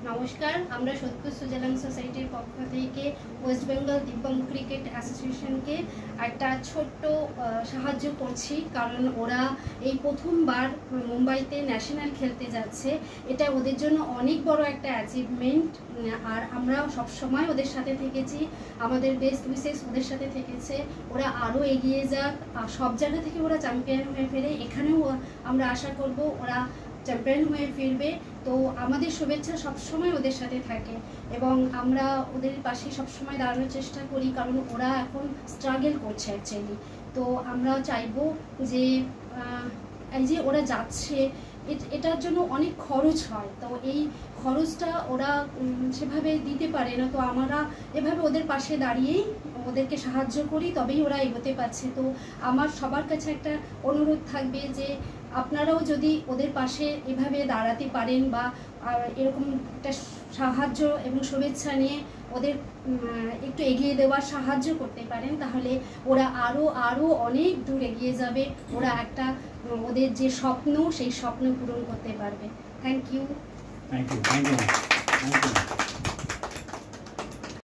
নমস্কার, আমরা সত্যি সুজলাং সোসাইটির পক্ষ থেকে ওয়েস্ট বেঙ্গল দিব্যাঙ্গ ক্রিকেট অ্যাসোসিয়েশনকে একটা ছোট্ট সাহায্য করছি, কারণ ওরা এই প্রথমবার মুম্বাইতে ন্যাশনাল খেলতে যাচ্ছে। এটা ওদের জন্য অনেক বড় একটা অ্যাচিভমেন্ট, আর আমরা সবসময় ওদের সাথে থেকেছি, আমাদের বেস্ট উইশেস ওদের সাথে থেকেছে। ওরা আরও এগিয়ে যাক, সব জায়গা থেকে ওরা চ্যাম্পিয়ন হয়ে ফেরে, এখানেও আমরা আশা করব ওরা চ্যাম্পিয়ন হয়ে ফিরবে। তো আমাদের শুভেচ্ছা সবসময় ওদের সাথে থাকে এবং আমরা ওদের পাশে সবসময় দাঁড়ানোর চেষ্টা করি, কারণ ওরা এখন স্ট্রাগল করছে অ্যাকচুয়ালি। তো আমরা চাইবো যে এই যে ওরা যাচ্ছে, এটার জন্য অনেক খরচ হয়, তো এই খরচটা ওরা সেভাবে দিতে পারে না। তো আমরা এভাবে ওদের পাশে দাঁড়িয়েই ওদেরকে সাহায্য করি, তবেই ওরা এগোতে পারছে। তো আমার সবার কাছে একটা অনুরোধ থাকবে যে আপনারাও যদি ওদের পাশে এভাবে দাঁড়াতে পারেন বা এরকম একটা সাহায্য এবং শুভেচ্ছা নিয়ে ওদের একটু এগিয়ে দেওয়ার সাহায্য করতে পারেন, তাহলে ওরা আরও অনেক দূর এগিয়ে যাবে। ওরা একটা ওদের যে স্বপ্ন, সেই স্বপ্ন পূরণ করতে পারবে। Thank you.